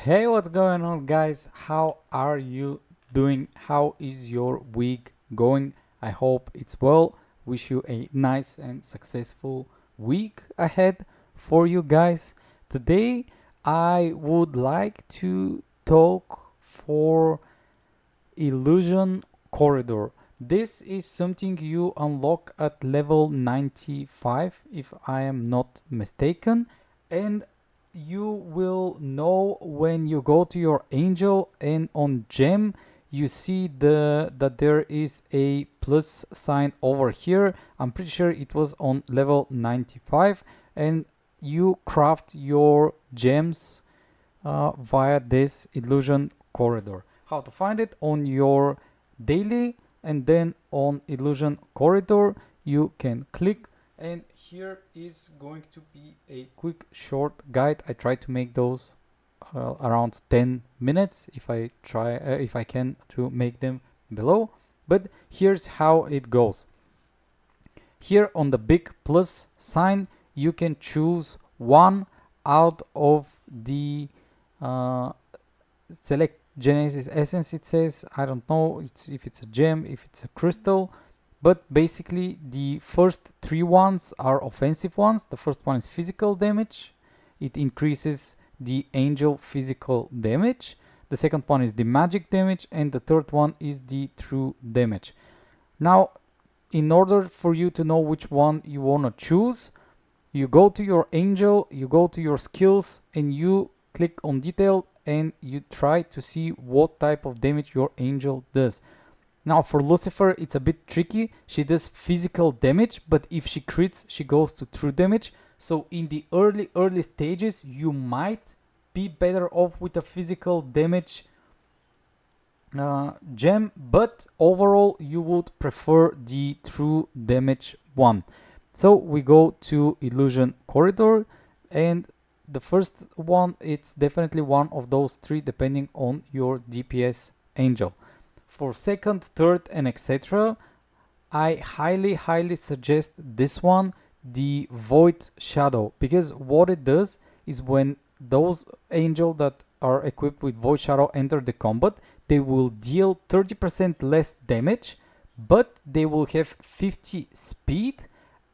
Hey, what's going on, guys? How are you doing? How is your week going? I hope it's well. Wish you a nice and successful week ahead for you guys. Today, I would like to talk for Illusion Corridor. This is something you unlock at level 95, if I am not mistaken, and you will know when you go to your angel and on gem you see that there is a plus sign over here. I'm pretty sure it was on level 95, and you craft your gems via this illusion corridor. How to find it on your daily, and then on illusion corridor you can click, and here is going to be a quick short guide. I try to make those around 10 minutes if I can to make them below, but here's how it goes. Here on the big plus sign you can choose one out of the uh, select Genesis Essence, it says. I don't know if it's a gem, if it's a crystal, but basically the first three ones are offensive ones. The first one is physical damage. It increases the angel physical damage. The second one is the magic damage, and the third one is the true damage. Now, in order for you to know which one you want to choose, you go to your angel, you go to your skills, and you click on detail, and you try to see what type of damage your angel does. Now for Lucifer it's a bit tricky. She does physical damage, but if she crits she goes to true damage. So in the early stages you might be better off with a physical damage gem, but overall you would prefer the true damage one. So we go to illusion corridor, and the first one, it's definitely one of those three depending on your DPS angel. For second, third, and etc., I highly suggest this one, the Void Shadow, because what it does is when those angels that are equipped with Void Shadow enter the combat, they will deal 30% less damage, but they will have 50 speed,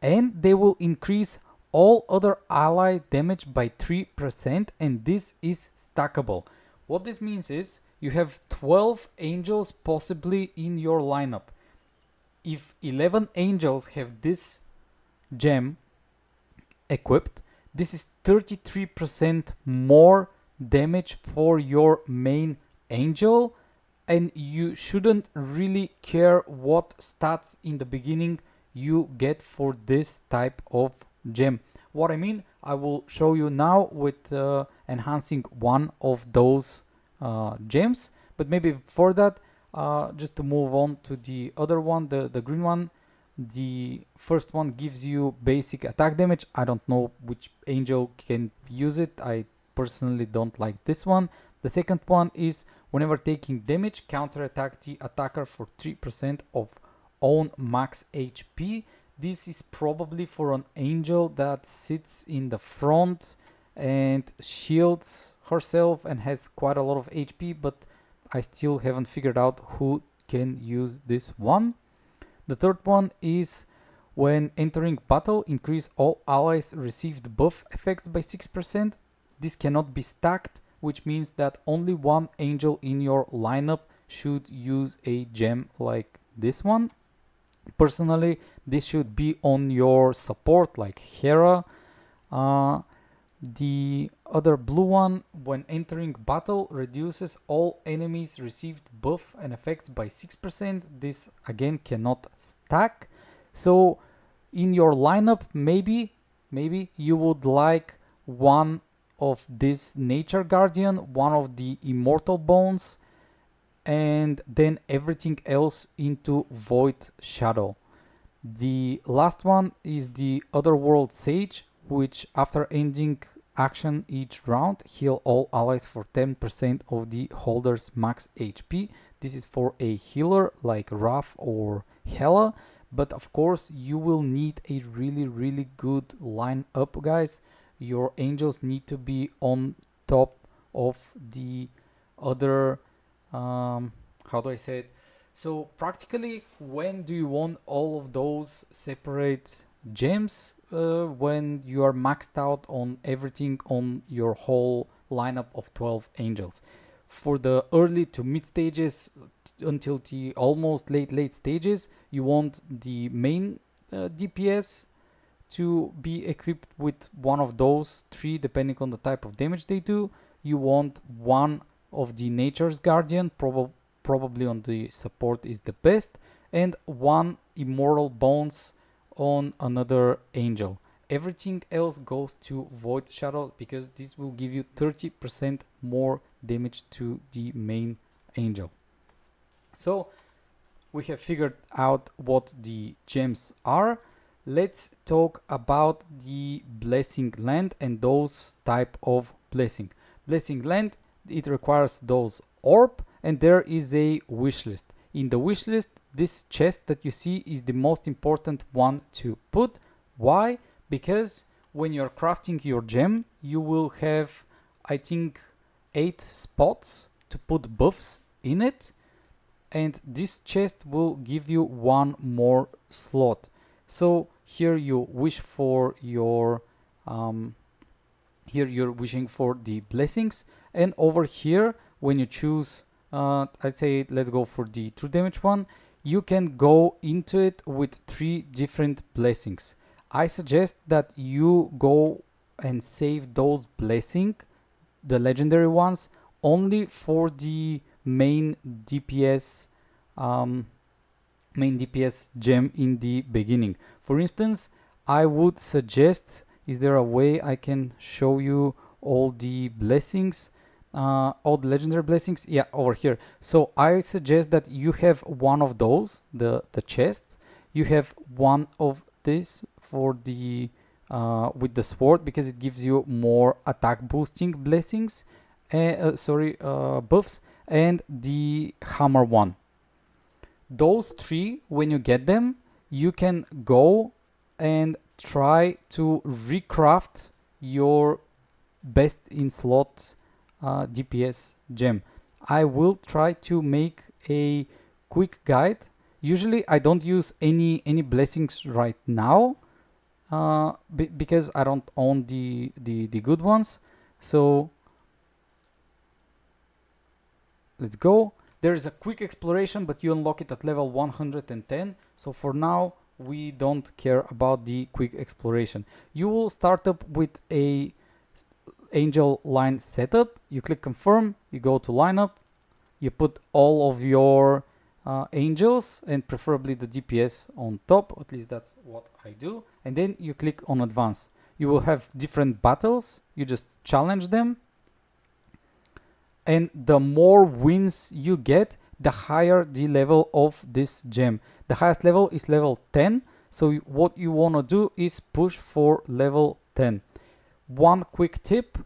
and they will increase all other ally damage by 3%, and this is stackable. What this means is you have 12 angels possibly in your lineup. If 11 angels have this gem equipped, this is 33% more damage for your main angel, and you shouldn't really care what stats in the beginning you get for this type of gem. What I mean, I will show you now with enhancing one of those gems, but maybe before that, just to move on to the other one, the green one. The first one gives you basic attack damage. I don't know which angel can use it. I personally don't like this one. The second one is whenever taking damage, counterattack the attacker for 3% of own max HP. This is probably for an angel that sits in the front and shields herself and has quite a lot of HP, but I still haven't figured out who can use this one. The third one is when entering battle, increase all allies received buff effects by 6%. This cannot be stacked, which means that only one angel in your lineup should use a gem like this one. Personally, this should be on your support like Hera. The other blue one, when entering battle, reduces all enemies received buff and effects by 6%. This again cannot stack. So in your lineup, maybe you would like one of this Nature Guardian, one of the Immortal Bones, and then everything else into Void Shadow. The last one is the Otherworld Sage, which after ending action each round, heal all allies for 10% of the holder's max HP. This is for a healer like Raph or Hela, but of course you will need a really good line up, guys. Your angels need to be on top of the other, how do I say it? So practically, when do you want all of those separate gems? When you are maxed out on everything on your whole lineup of 12 angels. For the early to mid stages until the almost late stages, you want the main DPS to be equipped with one of those three, depending on the type of damage they do. You want one of the Nature's Guardian, probably on the support is the best, and one Immortal Bones on another angel. Everything else goes to Void Shadow because this will give you 30% more damage to the main angel. So we have figured out what the gems are. Let's talk about the blessing land and those type of blessing. Blessing land, it requires those orb, and there is a wish list. In the wish list, this chest that you see is the most important one to put. Why? Because when you're crafting your gem, you will have, I think, 8 spots to put buffs in it, and this chest will give you one more slot. So here you wish for your here you're wishing for the blessings, and over here when you choose I'd say let's go for the true damage one, you can go into it with 3 different blessings. I suggest that you go and save those blessings, the legendary ones, only for the main DPS gem in the beginning. For instance, I would suggest, is there a way I can show you all the blessings, all the legendary blessings? Yeah, over here. So I suggest that you have one of those, the chest. You have one of this for the with the sword, because it gives you more attack boosting blessings, buffs, and the hammer one. Those 3, when you get them, you can go and try to recraft your best in slot DPS gem. I will try to make a quick guide. Usually I don't use any blessings right now because I don't own the good ones. So let's go. There is a quick exploration, but you unlock it at level 110. So for now, we don't care about the quick exploration. You will start up with a angel line setup. You click confirm, you go to lineup, you put all of your angels and preferably the DPS on top. At least that's what I do. And then you click on advance. You will have different battles. You just challenge them. And the more wins you get, the higher the level of this gem. The highest level is level 10. So what you want to do is push for level 10. One quick tip: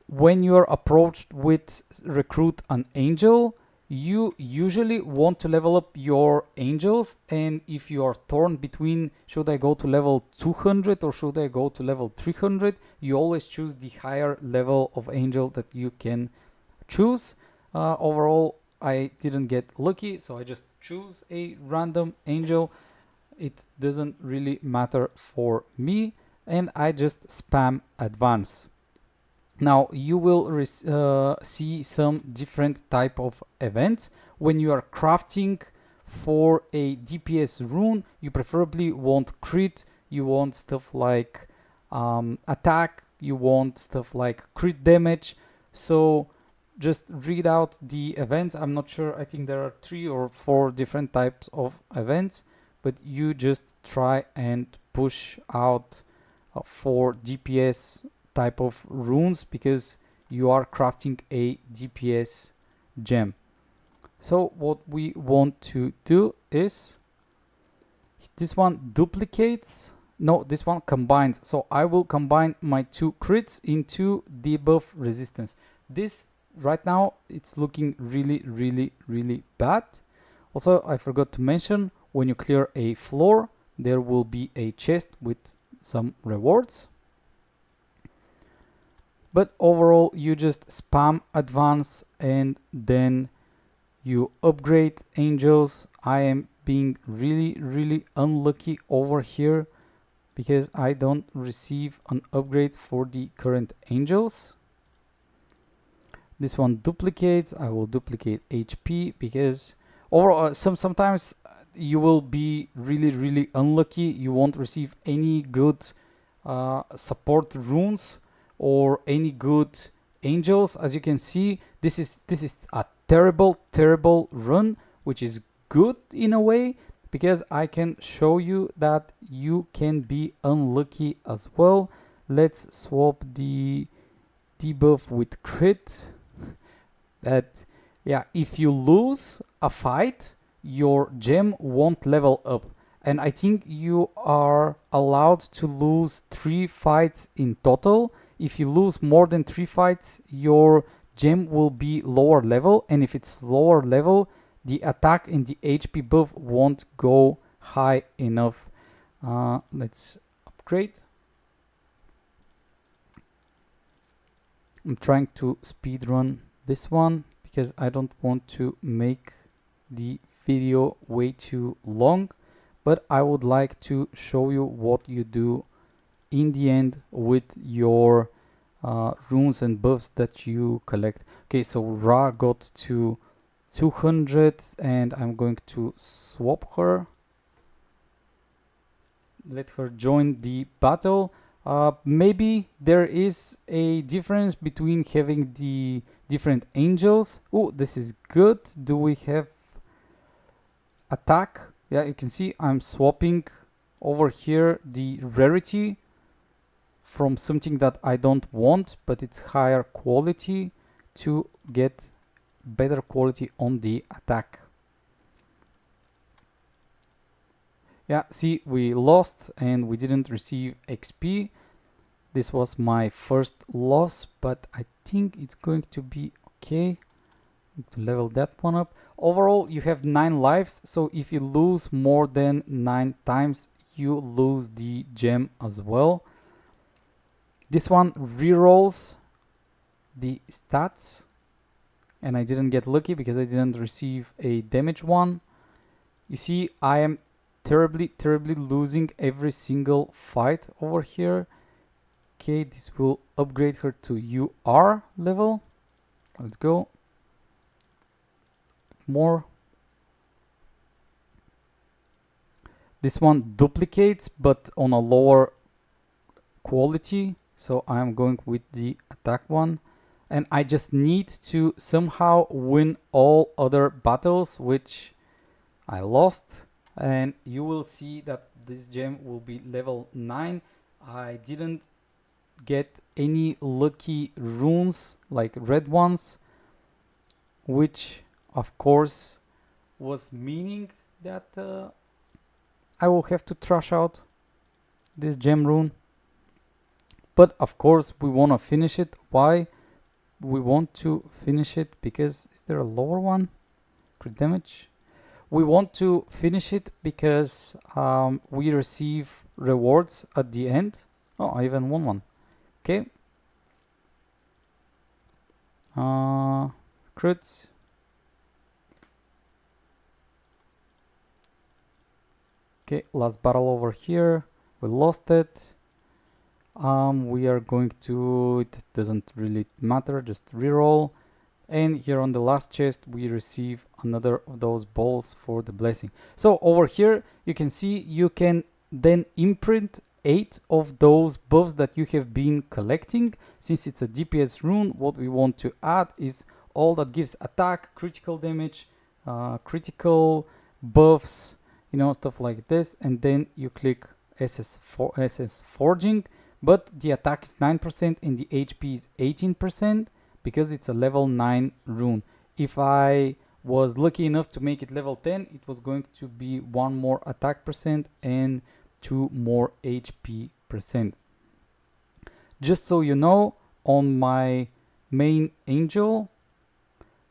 when you're approached with recruit an angel, you usually want to level up your angels, and if you are torn between should I go to level 200 or should I go to level 300, you always choose the higher level of angel that you can choose. Overall, I didn't get lucky, so I just choose a random angel. It doesn't really matter for me, and I just spam advance. Now you will see some different type of events. When you are crafting for a DPS rune, you preferably want crit, you want stuff like attack, you want stuff like crit damage. So just read out the events. I'm not sure, I think there are 3 or 4 different types of events, but you just try and push out for DPS type of runes because you are crafting a DPS gem. So what we want to do is this one duplicates, no, this one combines. So I will combine my 2 crits into debuff resistance. This right now it's looking really bad. Also, I forgot to mention, when you clear a floor, there will be a chest with some rewards. But overall, you just spam advance and then you upgrade angels. I am being really unlucky over here because I don't receive an upgrade for the current angels. This one duplicates. I will duplicate HP because overall sometimes you will be really unlucky. You won't receive any good support runes or any good angels. As you can see, this is a terrible run, which is good in a way because I can show you that you can be unlucky as well. Let's swap the debuff with crit. That, yeah, if you lose a fight, your gem won't level up. And I think you are allowed to lose 3 fights in total. If you lose more than 3 fights, your gem will be lower level. And if it's lower level, the attack and the HP buff won't go high enough. Let's upgrade. I'm trying to speedrun this one because I don't want to make the video way too long, but I would like to show you what you do in the end with your runes and buffs that you collect. Okay, so Ra got to 200 and I'm going to swap her. Let her join the battle. Maybe there is a difference between having the different angels. Oh, this is good. Do we have attack? Yeah, you can see I'm swapping over here the rarity from something that I don't want, but it's higher quality to get better quality on the attack. Yeah, see, we lost and we didn't receive XP. This was my first loss, but I think it's going to be okay. To level that one up. Overall, you have 9 lives, so if you lose more than 9 times, you lose the gem as well. This one rerolls the stats, and I didn't get lucky because I didn't receive a damage one. You see, I am terribly losing every single fight over here. Okay, this will upgrade her to UR level. Let's go. More. This one duplicates but on a lower quality, so I'm going with the attack one, and I just need to somehow win all other battles, which I lost, and you will see that this gem will be level 9. I didn't get any lucky runes like red ones, which of course was meaning that I will have to trash out this gem rune. But of course we want to finish it. Why we want to finish it? Because is there a lower one? Crit damage. We want to finish it because we receive rewards at the end. Oh, I even won one. Okay. Crits. Okay, last battle over here. We lost it. We are going to, it doesn't really matter, just reroll. And here on the last chest we receive another of those balls for the blessing. So over here you can see you can then imprint 8 of those buffs that you have been collecting. Since it's a DPS rune, what we want to add is all that gives attack, critical damage, critical buffs, you know, stuff like this. And then you click SS Forging, but the attack is 9% and the HP is 18% because it's a level 9 rune. If I was lucky enough to make it level 10, it was going to be 1 more attack percent and 2 more HP percent. Just so you know, on my main angel,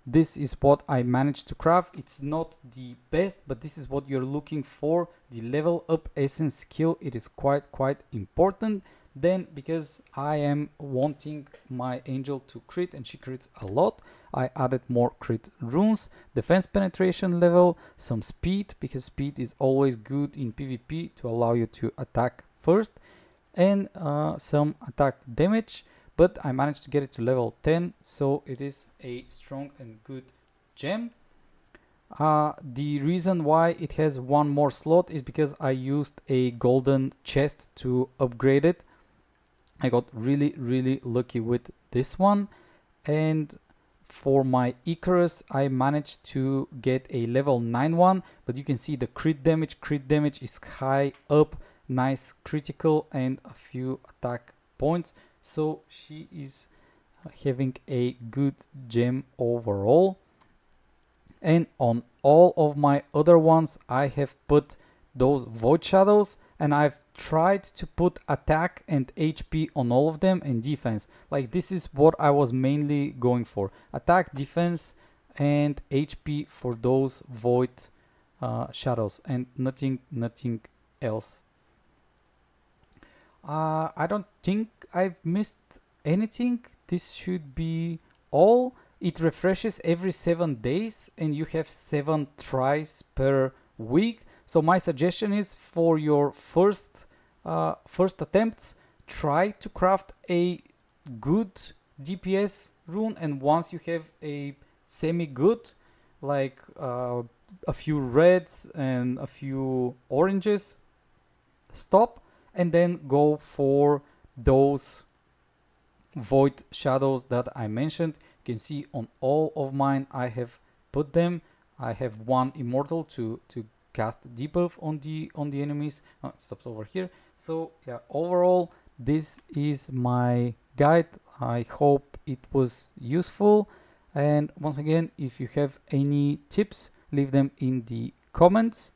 this is what I managed to craft. It's not the best, but this is what you're looking for. The level up essence skill, it is quite important. Then, because I am wanting my angel to crit and she crits a lot, I added more crit runes, defense penetration level, some speed, because speed is always good in PvP to allow you to attack first, and some attack damage, but I managed to get it to level 10, so it is a strong and good gem. The reason why it has one more slot is because I used a golden chest to upgrade it. I got really lucky with this one, and for my Icarus I managed to get a level 9 one, but you can see the crit damage is high up, nice critical and a few attack points, so she is having a good gem overall. And on all of my other ones I have put those void shadows, and I've tried to put attack and HP on all of them and defense. Like, this is what I was mainly going for: attack, defense, and HP for those void shadows, and nothing else. I don't think I've missed anything. This should be all. It refreshes every 7 days and you have 7 tries per week. So my suggestion is, for your first attempts, try to craft a good DPS rune, and once you have a semi-good, like a few reds and a few oranges, stop and then go for those void shadows that I mentioned. You can see on all of mine I have put them. I have one immortal to cast debuff on the enemies. Oh, it stops over here. So yeah, overall this is my guide. I hope it was useful, and once again, if you have any tips, leave them in the comments,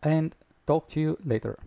and talk to you later.